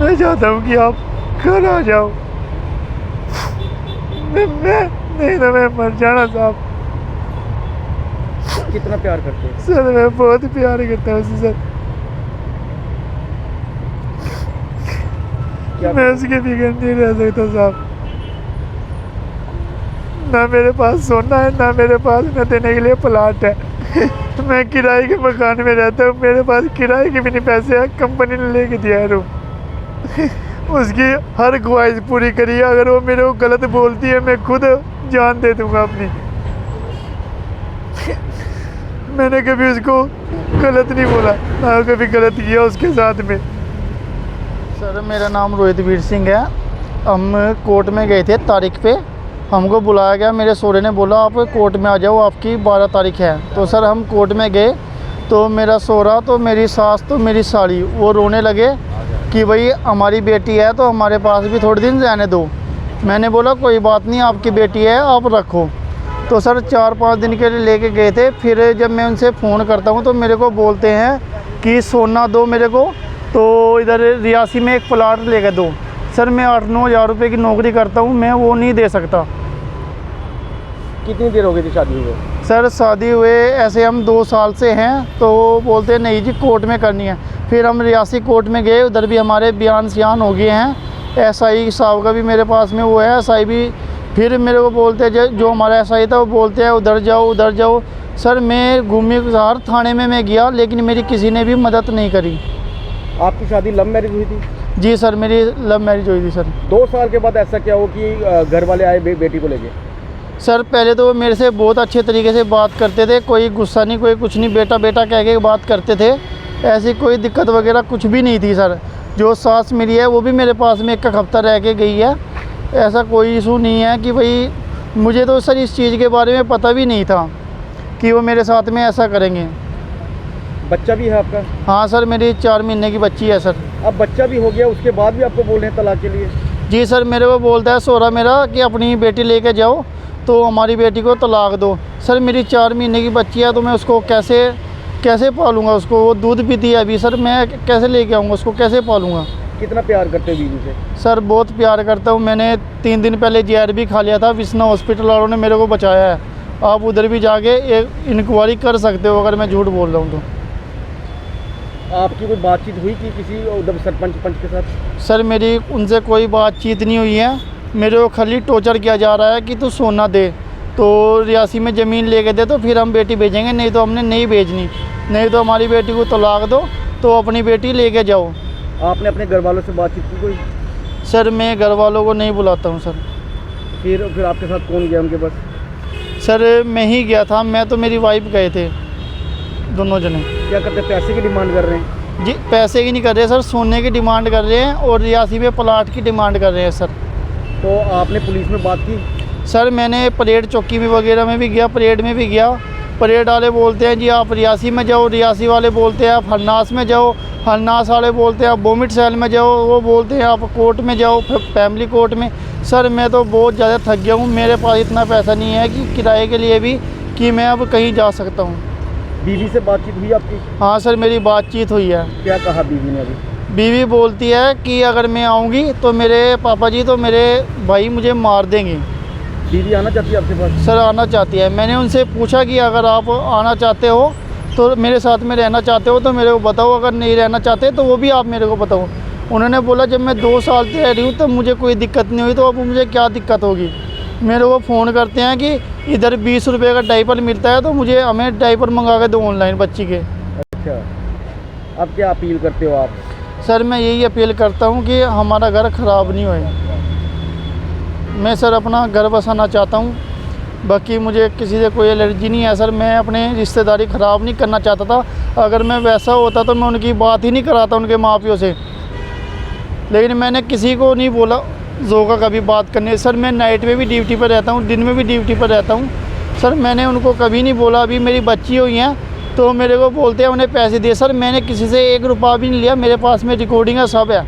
मैं चाहता हूँ कि आप घर आ जाओ। मैं नहीं तो मैं मर जाना साहब। कितना प्यार करते हैं? सर मैं बहुत प्यार करता हूँ सर। मैं उसके बगैर नहीं रह सकता साहब। ना मेरे पास सोना है, ना मेरे पास न देने के लिए प्लाट है। मैं किराए के मकान में रहता हूँ, मेरे पास किराए के भी नहीं पैसे हैं, कंपनी ने लेके दिया है रूम। उसकी हर ख्वाहिश पूरी करी है। अगर वो मेरे को गलत बोलती है मैं खुद जान दे दूंगा अपनी। मैंने कभी उसको गलत नहीं बोला, ना कभी गलत किया उसके साथ में। सर मेरा नाम रोहित वीर सिंह है। हम कोर्ट में गए थे तारीख पे, हमको बुलाया गया। मेरे सौरे ने बोला आप कोर्ट में आ जाओ, आपकी 12 तारीख है। तो सर हम कोर्ट में गए तो मेरा सौरा तो मेरी सास तो मेरी साड़ी वो रोने लगे कि भाई हमारी बेटी है तो हमारे पास भी थोड़े दिन रहने दो। मैंने बोला कोई बात नहीं, आपकी बेटी है आप रखो। तो सर 4-5 दिन के लिए लेके गए थे। फिर जब मैं उनसे फ़ोन करता हूँ तो मेरे को बोलते हैं कि सोना दो मेरे को, तो इधर रियासी में एक प्लाट लेके दो। सर मैं 8-9 हज़ार रुपये की नौकरी करता हूँ, मैं वो नहीं दे सकता। कितनी देर हो गई थी शादी हुए? सर शादी हुए ऐसे हम 2 साल से हैं। तो वो बोलते हैं नहीं जी कोर्ट में करनी है। फिर हम रियासी कोर्ट में गए, उधर भी हमारे बयान सियान हो गए हैं। एसआई साहब का भी मेरे पास में वो है, एसआई भी फिर मेरे को बोलते हैं जो हमारा एसआई था वो बोलते हैं उधर जाओ उधर जाओ। सर मैं घूमी हर थाने में मैं गया लेकिन मेरी किसी ने भी मदद नहीं करी। आपकी शादी लव मैरिज हुई थी? जी सर मेरी लव मैरिज हुई थी सर। 2 साल के बाद ऐसा क्या हो कि घर वाले आए बेटी को लेके? सर पहले तो वो मेरे से बहुत अच्छे तरीके से बात करते थे, कोई गुस्सा नहीं कोई कुछ नहीं, बेटा बेटा कह के बात करते थे। ऐसी कोई दिक्कत वगैरह कुछ भी नहीं थी सर। जो सास मिली है वो भी मेरे पास में 1 हफ्ता रह के गई है। ऐसा कोई इशू नहीं है कि भाई मुझे तो सर इस चीज़ के बारे में पता भी नहीं था कि वो मेरे साथ में ऐसा करेंगे। बच्चा भी है आपका? हाँ सर मेरी 4 महीने की बच्ची है सर। अब बच्चा भी हो गया उसके बाद भी आपको बोल रहे हैं तलाक के लिए? जी सर मेरे को बोलता है सौरा मेरा कि अपनी बेटी लेके जाओ तो हमारी बेटी को तलाक दो। सर मेरी 4 महीने की बच्ची है तो मैं उसको कैसे पालूंगा उसको? वो दूध पीती है अभी सर, मैं कैसे लेके आऊँगा उसको, कैसे पालूंगा? कितना प्यार करते हो बीवी से? सर बहुत प्यार करता हूँ। मैंने 3 दिन पहले जहर भी खा लिया था, विष्णु हॉस्पिटल वालों ने मेरे को बचाया है। आप उधर भी जाके एक इंक्वायरी कर सकते हो अगर मैं झूठ बोल रहा हूँ तो। आपकी कोई बातचीत हुई कि किसी उधर सरपंच के साथ? सर मेरी उनसे कोई बातचीत नहीं हुई है। मेरे को खाली टॉर्चर किया जा रहा है कि तू सोना दे, तो रियासी में ज़मीन लेके दे तो फिर हम बेटी भेजेंगे, नहीं तो हमने नहीं भेजनी, नहीं तो हमारी बेटी को तलाक दो तो अपनी बेटी लेके जाओ। आपने अपने घर वालों से बातचीत की कोई? सर मैं घर वालों को नहीं बुलाता हूँ सर। फिर आपके साथ कौन गया उनके पास? सर मैं ही गया था, मैं तो मेरी वाइफ गए थे दोनों जने। क्या करते? पैसे की डिमांड कर रहे हैं? जी पैसे की नहीं कर रहे सर, सोने की डिमांड कर रहे हैं और रियासी में प्लाट की डिमांड कर रहे हैं सर। तो आपने पुलिस में बात की? सर मैंने परेड चौकी में वगैरह में भी गया, परेड में भी गया। परेड वाले बोलते हैं जी आप रियासी में जाओ, रियासी वाले बोलते हैं आप हरनास में जाओ, हरनास वाले बोलते हैं आप बोमिट सेल में जाओ, वो बोलते हैं आप कोर्ट में जाओ, फैमिली कोर्ट में। सर मैं तो बहुत ज़्यादा थक गया हूँ, मेरे पास इतना पैसा नहीं है कि किराए के लिए भी कि मैं अब कहीं जा सकता हूँ। बीवी से बातचीत हुई आपकी? हाँ सर मेरी बातचीत हुई है। क्या कहा बीवी ने अभी? बीवी बोलती है कि अगर मैं आऊँगी तो मेरे पापा जी तो मेरे भाई मुझे मार देंगे। बीवी आना चाहती है आपके पास? सर आना चाहती है। मैंने उनसे पूछा कि अगर आप आना चाहते हो तो मेरे साथ में रहना चाहते हो तो मेरे को बताओ, अगर नहीं रहना चाहते तो वो भी आप मेरे को बताओ। उन्होंने बोला जब मैं 2 साल से रह रही हूँ तो मुझे कोई दिक्कत नहीं हुई, तो अब मुझे क्या दिक्कत होगी? मेरे को फ़ोन करते हैं कि इधर 20 रुपये का डायपर मिलता है तो हमें डायपर मंगा के दो ऑनलाइन बच्ची के। अच्छा, अब क्या अपील करते हो आप? सर मैं यही अपील करता हूँ कि हमारा घर ख़राब नहीं होए। मैं सर अपना घर बसाना चाहता हूँ, बाकी मुझे किसी से कोई एलर्जी नहीं है सर। मैं अपने रिश्तेदारी ख़राब नहीं करना चाहता था। अगर मैं वैसा होता तो मैं उनकी बात ही नहीं कराता उनके माँ प्यों से, लेकिन मैंने किसी को नहीं बोला जोगा कभी बात करने। सर मैं नाइट में भी ड्यूटी पर रहता हूँ, दिन में भी ड्यूटी पर रहता हूँ। सर मैंने उनको कभी नहीं बोला। अभी मेरी बच्ची हुई हैं तो मेरे को बोलते हैं उन्हें पैसे दिए। सर मैंने किसी से 1 रुपया भी नहीं लिया, मेरे पास में रिकॉर्डिंग है, सब है।